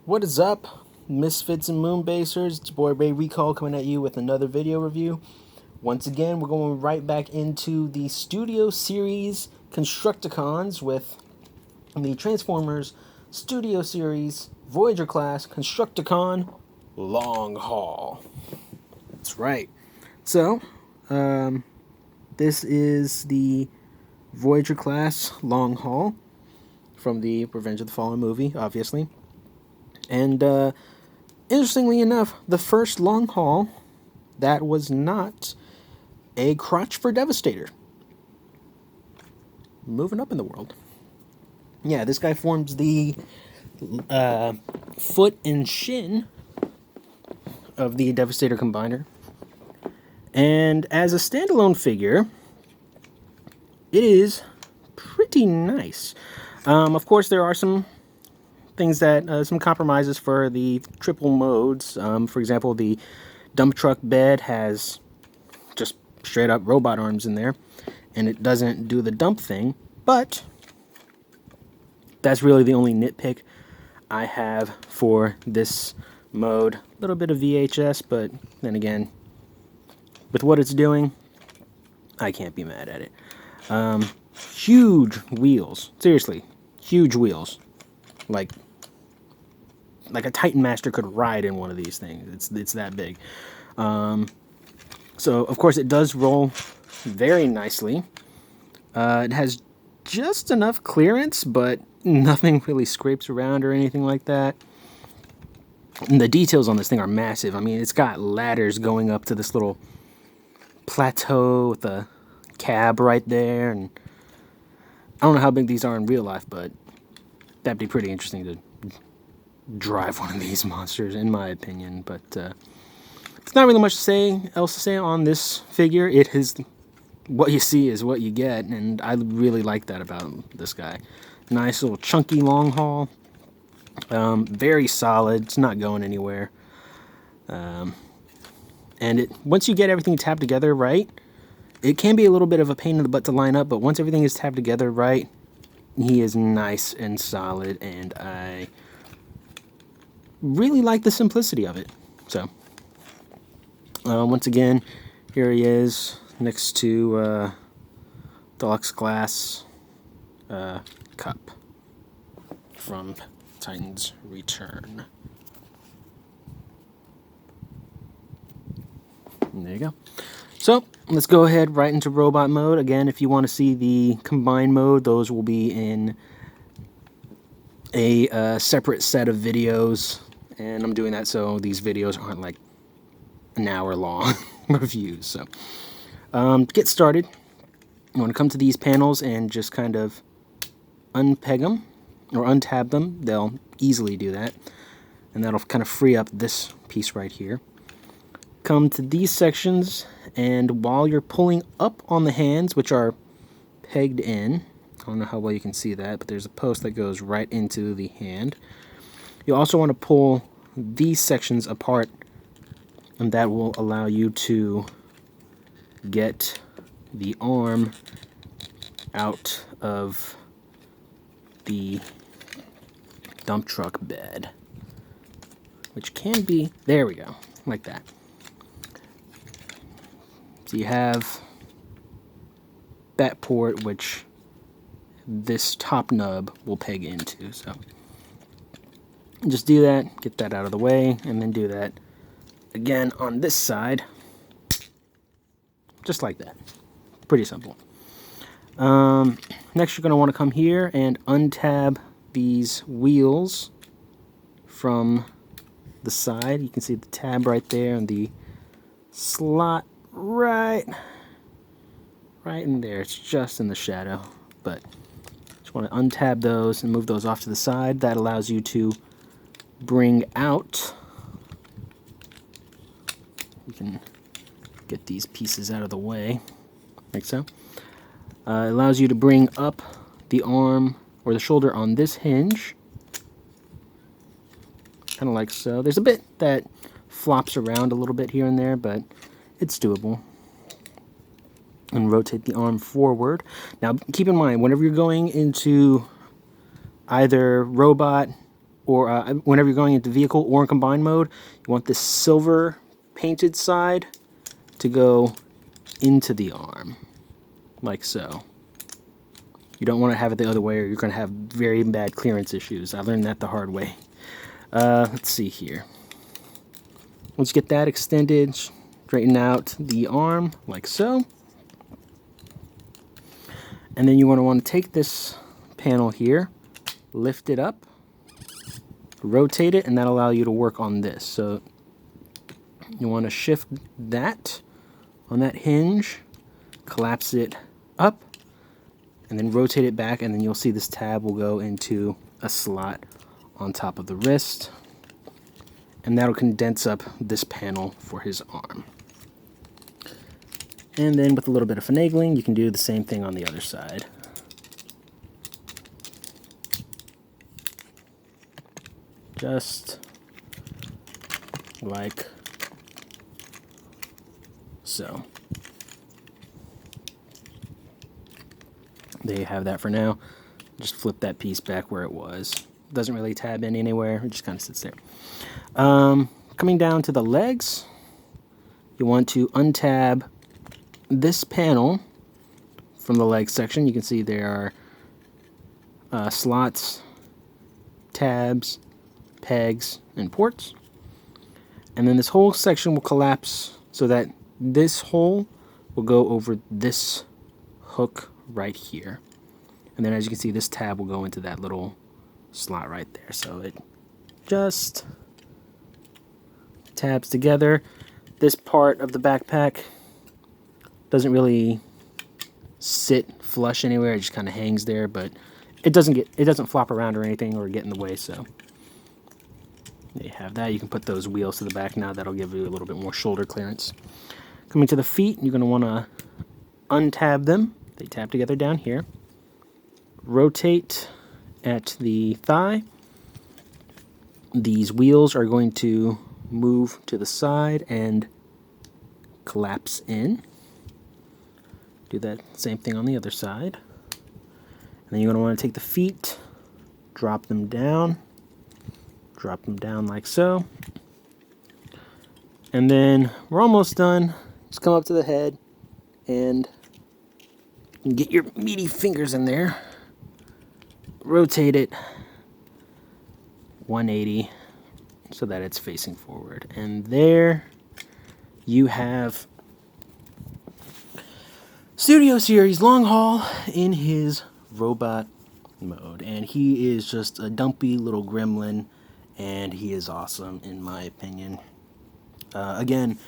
What is up, Misfits and Moonbasers? It's your boy Ray Recall coming at you with another video review. Once again, we're going right back into the Studio Series Constructicons with the Transformers Studio Series Voyager class Constructicon Long Haul. That's right. So, this is the Voyager class Long Haul from the Revenge of the Fallen movie, obviously. And interestingly enough, the first long haul that was not a crotch for Devastator. Moving up in the world. Yeah, this guy forms the foot and shin of the Devastator combiner. And as a standalone figure, it is pretty nice. Of course, there are some things that, some compromises for the triple modes. For example, the dump truck bed has just straight up robot arms in there, and it doesn't do the dump thing, but that's really the only nitpick I have for this mode. A little bit of VHS, but then again, with what it's doing, I can't be mad at it. Huge wheels. Seriously, huge wheels. Like a Titan Master could ride in one of these things. It's that big. So, of course, it does roll very nicely. It has just enough clearance, but nothing really scrapes around or anything like that. And the details on this thing are massive. I mean, it's got ladders going up to this little plateau with a cab right there. And I don't know how big these are in real life, but that'd be pretty interesting to drive one of these monsters, in my opinion. But it's not really much else to say on this figure. It is what you see is what you get, and I really like that about this guy. Nice little chunky long haul. Very solid. It's not going anywhere. And once you get everything tabbed together right, it can be a little bit of a pain in the butt to line up, but once everything is tabbed together right, he is nice and solid, and I really like the simplicity of it. So, once again, here he is next to Deluxe Glass Cup from Titan's Return. And there you go. So, let's go ahead right into robot mode. Again, if you want to see the combined mode, those will be in a separate set of videos. And I'm doing that so these videos aren't like an hour long reviews. So, to get started, you want to come to these panels and just kind of unpeg them or untab them. They'll easily do that. And that'll kind of free up this piece right here. Come to these sections, and while you're pulling up on the hands, which are pegged in, I don't know how well you can see that, but there's a post that goes right into the hand. You also want to pull these sections apart, and that will allow you to get the arm out of the dump truck bed, which can be, there we go, like that. So you have that port, which this top nub will peg into. So just do that, get that out of the way, and then do that again on this side, just like that. Pretty simple. Next, you're going to want to come here and untab these wheels from the side. You can see the tab right there and the slot right in there. It's just in the shadow, but just want to untab those and move those off to the side. That allows you to bring out, you can get these pieces out of the way like so. It allows you to bring up the arm or the shoulder on this hinge, kind of like so. There's a bit that flops around a little bit here and there, but it's doable. And rotate the arm forward. Now, keep in mind, whenever you're going into either robot or whenever you're going into vehicle or in combined mode, you want this silver painted side to go into the arm, like so. You don't want to have it the other way, or you're going to have very bad clearance issues. I learned that the hard way. Let's see here. Once you get that extended, straighten out the arm, like so. And then you want to take this panel here, lift it up, rotate it, and that'll allow you to work on this. So you want to shift that on that hinge, collapse it up, and then rotate it back, and then you'll see this tab will go into a slot on top of the wrist, and that'll condense up this panel for his arm. And then with a little bit of finagling, you can do the same thing on the other side. Just like so. There you have that for now. Just flip that piece back where it was. Doesn't really tab in anywhere. It just kind of sits there. Coming down to the legs, you want to untab this panel from the leg section. You can see there are slots, tabs, pegs, and ports. And then this whole section will collapse so that this hole will go over this hook right here. And then as you can see, this tab will go into that little slot right there. So it just tabs together. This part of the backpack doesn't really sit flush anywhere. It just kind of hangs there, but it doesn't flop around or anything or get in the way. So there you have that. You can put those wheels to the back now. That'll give you a little bit more shoulder clearance. Coming to the feet, you're going to want to untab them. They tab together down here. Rotate at the thigh. These wheels are going to move to the side and collapse in. Do that same thing on the other side. And then you're going to want to take the feet, drop them down like so. And then we're almost done. Just come up to the head and get your meaty fingers in there. Rotate it 180 so that it's facing forward. And there you have Studio Series Long Haul in his robot mode. And he is just a dumpy little gremlin, and he is awesome in my opinion. Again,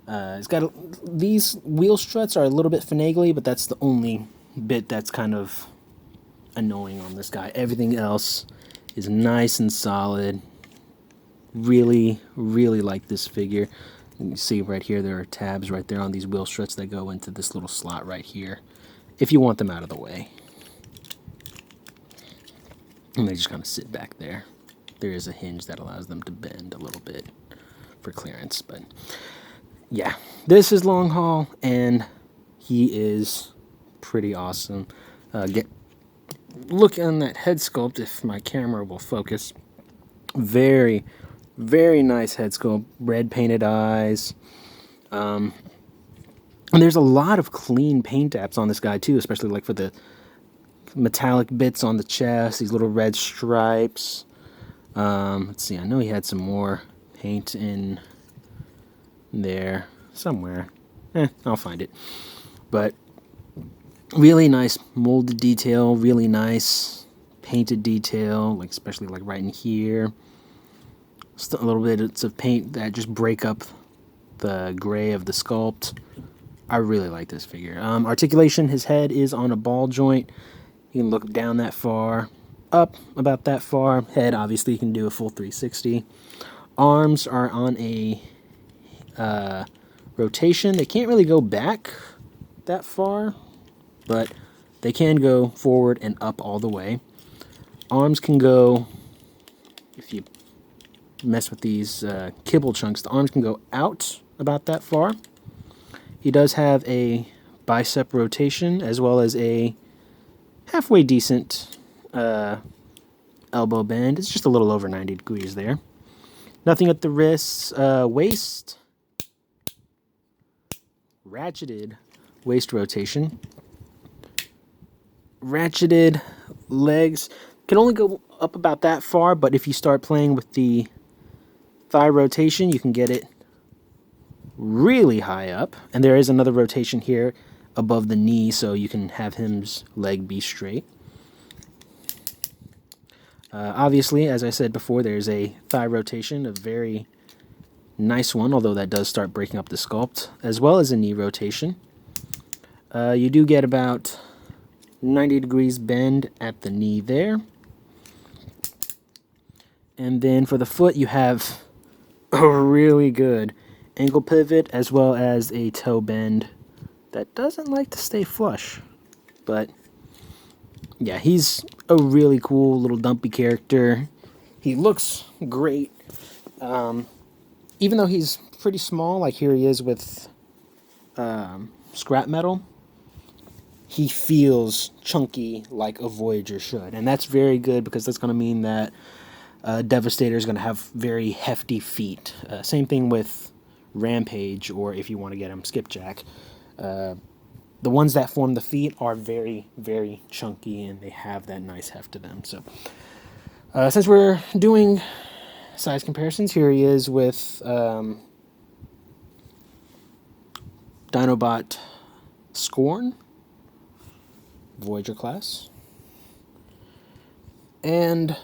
it's got these wheel struts are a little bit finagly, but that's the only bit that's kind of annoying on this guy. Everything else is nice and solid. Really, really like this figure. You can see right here there are tabs right there on these wheel struts that go into this little slot right here if you want them out of the way. And they just kind of sit back there. There is a hinge that allows them to bend a little bit for clearance, but yeah, this is Long Haul, and he is pretty awesome. Look on that head sculpt if my camera will focus. Very, very nice head sculpt. Red painted eyes. And there's a lot of clean paint apps on this guy too, especially like for the metallic bits on the chest, these little red stripes. Let's see, I know he had some more paint in there somewhere. I'll find it. But really nice molded detail, really nice painted detail, like especially like right in here. Just a little bit of paint that just break up the gray of the sculpt. I really like this figure. Articulation, his head is on a ball joint. You can look down that far, up about that far. Head, obviously, you can do a full 360. Arms are on a rotation. They can't really go back that far, but they can go forward and up all the way. Arms can go, if you mess with these kibble chunks, the arms can go out about that far. He does have a bicep rotation as well as a halfway decent elbow bend. It's just a little over 90 degrees there. Nothing at the wrists. Waist. Ratcheted waist rotation. Ratcheted legs. Can only go up about that far, but if you start playing with the thigh rotation, you can get it really high up. And there is another rotation here above the knee, so you can have his leg be straight. Obviously, as I said before, there's a thigh rotation, a very nice one, although that does start breaking up the sculpt, as well as a knee rotation. You do get about 90 degrees bend at the knee there. And then for the foot, you have a really good ankle pivot, as well as a toe bend that doesn't like to stay flush. But yeah, he's a really cool little dumpy character. He looks great. Even though he's pretty small, like here he is with scrap metal, he feels chunky like a Voyager should. And that's very good, because that's going to mean that Devastator is going to have very hefty feet. Same thing with Rampage, or if you want to get him, Skipjack. The ones that form the feet are very, very chunky, and they have that nice heft to them. So, since we're doing size comparisons, here he is with Dinobot Scorn, Voyager class, and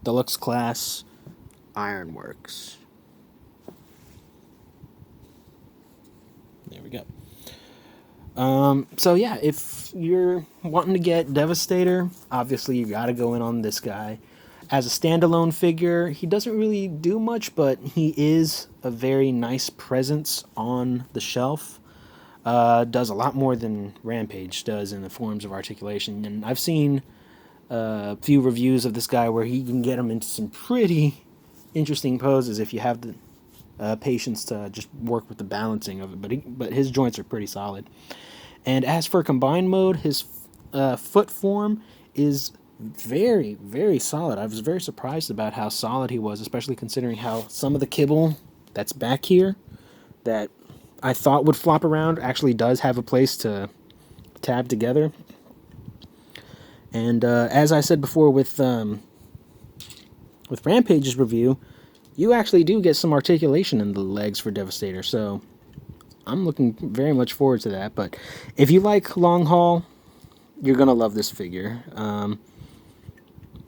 Deluxe class Ironworks. There we go. So yeah, if you're wanting to get Devastator, obviously you gotta go in on this guy. As a standalone figure, he doesn't really do much, but he is a very nice presence on the shelf. Does a lot more than Rampage does in the forms of articulation, and I've seen a few reviews of this guy where he can get him into some pretty interesting poses if you have the patience to just work with the balancing of it. But his joints are pretty solid. And as for combined mode, his foot form is very, very solid. I was very surprised about how solid he was, especially considering how some of the kibble that's back here that I thought would flop around actually does have a place to tab together. And as I said before with Rampage's review, you actually do get some articulation in the legs for Devastator, so I'm looking very much forward to that. But if you like long haul, you're going to love this figure.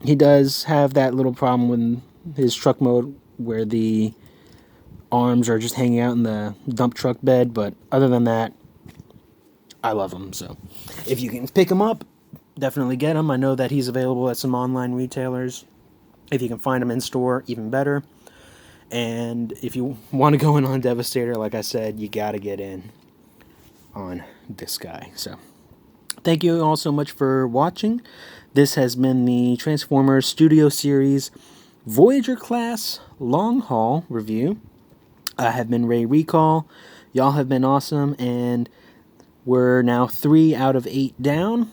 He does have that little problem with his truck mode where the arms are just hanging out in the dump truck bed, but other than that, I love him. So if you can pick him up, definitely get him. I know that he's available at some online retailers. If you can find him in store, even better. And if you want to go in on Devastator, like I said, you got to get in on this guy. So thank you all so much for watching. This has been the Transformers Studio Series Voyager class long haul review. I have been Ray Recall. Y'all have been awesome, and we're now 3 out of 8 down.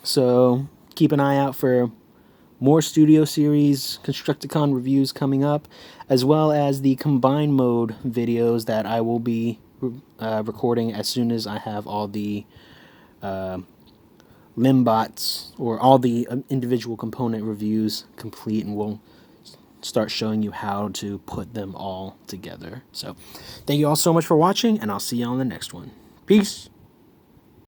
So keep an eye out for more Studio Series Constructicon reviews coming up, as well as the combined mode videos that I will be recording as soon as I have all the Limbots, or all the individual component reviews complete, and we'll start showing you how to put them all together. So thank you all so much for watching, and I'll see you on the next one. Peace!